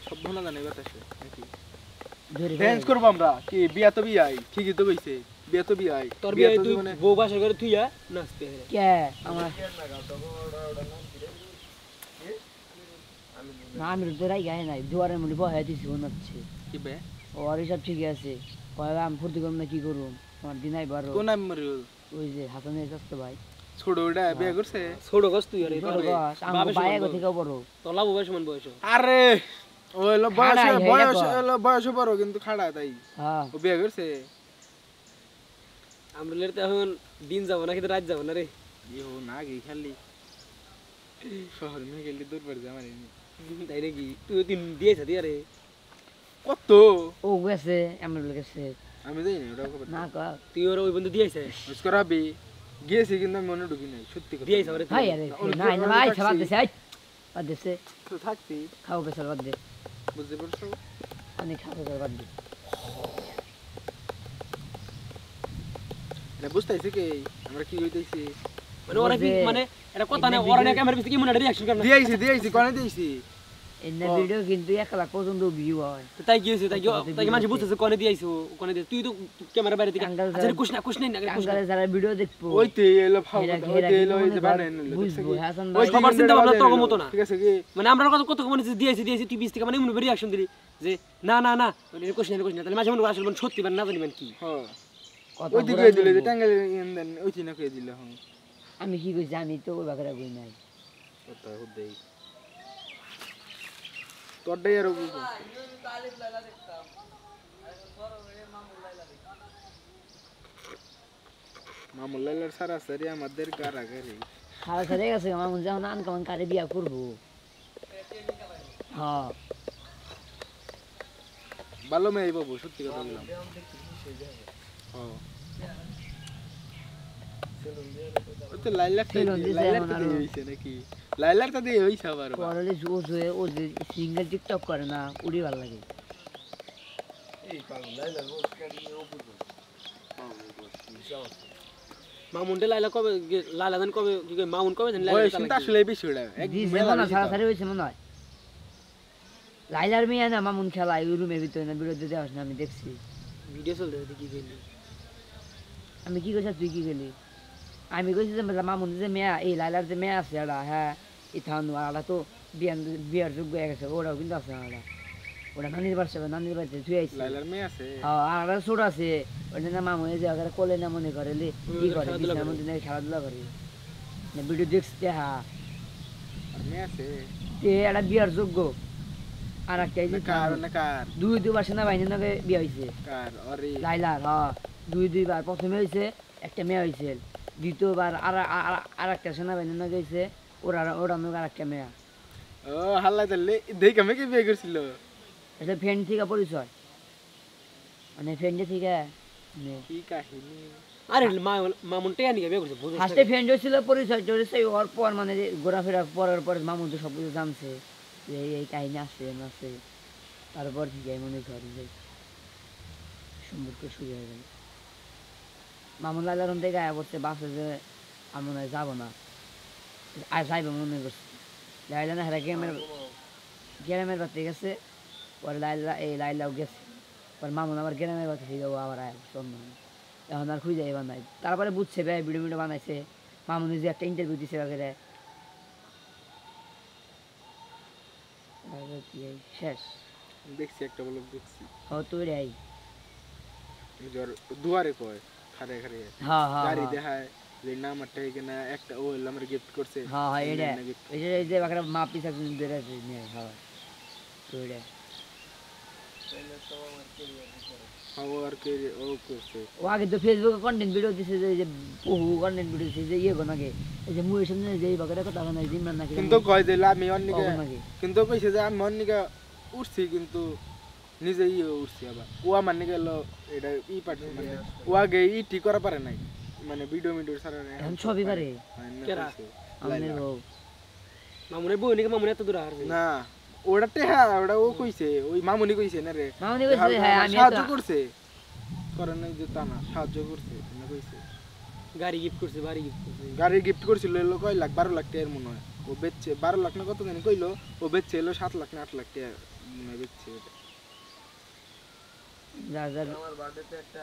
সব ভালো জানে বাতাসে নাকি ড্যান্স করব আমরা কি বিয়া তো বিয়াই ঠিকই তো কইছে বিয়া তো বিয়াই তোর বিয়া তুই বউ বাসা করে তুই নাচতে কে আমার না আমি তো রাই গায় নাই দুয়ারের মধ্যে বহাই দিছি নাচছে কি বে ওর সব ঠিক আছে কয়বা আমি ফুর্তি করব না কি করব আমার দিনাই বারো কোন নাম মরিল ওই যে হাসানের কাছে ভাই ছোটটা বিয়া করছে ছোট গাছ তুই আরে আমি বাইরে থেকে বড় তোলা বউ সমান বয়স আরে ওই লো বয়স বড় কিন্তু খাড়া তাই হ্যাঁ ও বিয়া করছে আমরা তো এখন দিন যাব না কিন্তু রাত যাব না রে ইও না গে খালি শহর মে গেলি দূর পড়ে যা মানে তাই নাকি তুই দিন দিয়েছ দি আরে কত ও গেছে আমার গেছে আমি যাই না ওটা খবর না কা তুই ওর ওই বন্ধু দিয়েছে মুস্করাবি গেছি কিন্তু আমি মনে ঢুকি নাই সত্যি কথা দিয়েছ আরে ভাই আরে না না ভাই সবাই দেশে আই বাদ দেশে তো থাকতি খাও বেসাল বাদ দে বুঝতে পারছো অনেক খাও বেসাল বাদ দে না বুঝতাইছে কি আমরা কি হইতাইছি মানে ওরা কি মানে এটা কথা না ওরা না ক্যামেরা পিছে কি মনে রিঅ্যাকশন করে না দিয়েছি কোনে দিয়েছি এই ভিডিও কিন্তু 1 লাখ পর্যন্ত ভিউ হয় তাই কি হইছে তাই কি মানুষ বুঝতেছে কোনে দিয়েছো কোনে দিয়ে তুই তো ক্যামেরা বাইরে থেকে আচ্ছা কুছ না আঙ্গালে যারা ভিডিও দেখবো ওইতে এলো ফাও ওইতে এলো ওই যে বানাই নিল বুঝবো হাসান ওই ভাই খবর চিন্তা ভাবনা তো মতো না ঠিক আছে কি মানে আমরা কত মানে দিয়েছি তুই 20 থেকে মানে এমন রিঅ্যাকশন দিলি যে না মানে কোশ না তাহলে মাঝে মনে আসলে সত্যি মানে না জানিবেন কি হ্যাঁ ওই দিকে দিলে যে টাঙ্গালে দেন ওই চিনা কই দিল হ্যাঁ আমি কি কইছি আমি তো ওই বাগরা কই নাই কথা হদেই তোরটাই আর কি মামুল লাইলার সারা সারি আমাদের কারাগারে খাওয়া সারে গেছে আমার মন যখন আন কেমন কারে বিয়া করবো হ্যাঁ ভালো মেয়ে বাবু সত্যি কথা বললাম হ্যাঁ ওই তো লাইলারটা দিয়ে হইছে নাকি লাইলারটা দিয়ে হইছে আবার পরলে ও যে সিঙ্গেল টিকটক করে না উড়ি ভালো লাগে এই পাগল লাইলার ও কেডি ও বুঝো মামুনটা লাইলা কবে লাইলা জান কবে কি কই মামুন কবে জান লাইলা ওই চিন্তা আসলে বিষয়টা একদম সারাসারি হইছে মনে হয় লাইলার মেয়ে না মামুন খেলা এই রুমের ভিতরে না বিরোধী দেওয়া না আমি দেখছি ভিডিও চলতে কি গেলি আমি কি কইছি তুই কি গেলি আমি কইছি যে মামুন যে মেয়া এই লাইলার যে মেয়া আছে এটা হ্যাঁ ইথান ওরা তো বিয়ার যোগ্য হয়ে গেছে ওরাও কিন্তু আছে ওরা নানির বাড়িতে তুই আইছি লাইলার মেয়ে আছে হ্যাঁ আর ছোট আছে ওটা না মামু যে আগে কোলে না মনে করে কি করে বিছানার মধ্যে নাকি খেলাধুলা করে না ভিডিও দেখছি হ্যাঁ মেয়ে আছে এটা বিয়ার যোগ্য আর একটা এই যে কার দুইবার সেনাবাহিনীর নাকি বিয়ে হয়েছে কার আরে লাইলার হ্যাঁ দুইবার প্রথমে হয়েছে একটা মেয়ে হয়েছে দ্বিতীয়বার আর একটা সেনাবাহিনীর নাকি হয়েছে ওরা নাকি আর একটা মেয়ে ও হাল্লা তাহলে দেখ আমি কি বিয়ে করছিল এটা ফ্রেন্ড থেকে পরিচয় মানে ফ্রেন্ডে থেকে কি কাহিনী আরে মামুন টেয়া নিয়ে বিয়ে করছে ফার্স্টে ফ্রেন্ড হয়েছিল পরিচয় চলেছে ওর পর মানে ঘোরাফেরা করার পরে মামুন তো সব কিছু জানছে যে এই কাহিনী আছে আছে তারপর থেকে মনে করেন যে সম্পর্ক শুরু হয়ে গেল মামুন লালার থেকে গায়ে পড়ছে বাসে যে আমি মনে হয় যাবো না আর যাইবে মনে করছে লাইলা না হেরা গ্রামের বাড়তে গেছে পরে লাইলাও গেছে পরে মামুন আবার গ্রামের বাড়তে থেকে আবার আয় সন্ধ্যা এখন আর খুঁজে এবার নাই তারপরে বুঝছে ভাই ভিডিও বানাইছে মামুন যে একটা ইন্টারভিউ দিছে বাগেরে শেষ দেখছি একটা ব্লগ দেখছি ও তুই রে দুয়ারে কয় খারে হ্যাঁ হ্যাঁ গাড়ি দেখায় যে নামটা এখানে একটা ও আমার গিফট করছে হ্যাঁ হ্যাঁ এটা এই যে বাকরা মাপি থাকছে বের আছে নিয়ে হ্যাঁ তুই রে আর কে ও করছে ও আগে তো ফেসবুকে কন্টেন্ট ভিডিও দিছে যে বহু কন্টেন্ট ভিডিও দিছে যে ইয়ে নাকি এই যে মুই সামনে যে বাকরা কথা না জিমরান নাকি কিন্তু কয় দিলা আমি অন্যকে কিন্তু কইছে যে আমি অন্যকে উঠছি কিন্তু নিজেই উঠছি আবার ও আমার নিকে গেল এটা পারছে মানে ও আগে ঠিক করা পারে নাই মানে ভিডিও ছাড়া এখন ছবি পারে কেরা আমাদের বউ মামুনের বউ নাকি মামুন এত দূর আর না ওটাতে হ্যাঁ ওটা ও কইছে ওই মামুনি কইছে না রে মামুনি কইছে হ্যাঁ আমি সাহায্য করছে করে নাই যে তা না সাহায্য করছে না কইছে গাড়ি গিফট করছে বাড়ি গিফট করছে গাড়ি গিফট করছিল কয় লাখ 12 লাখ টাকার মনে হয় ও বেচছে 12 লাখ না কত জানি কইলো, ও বেচছে এলো 7 লাখ না 8 লাখ টাকা বেচছে এটা। যার যার আমার বার্থডেতে একটা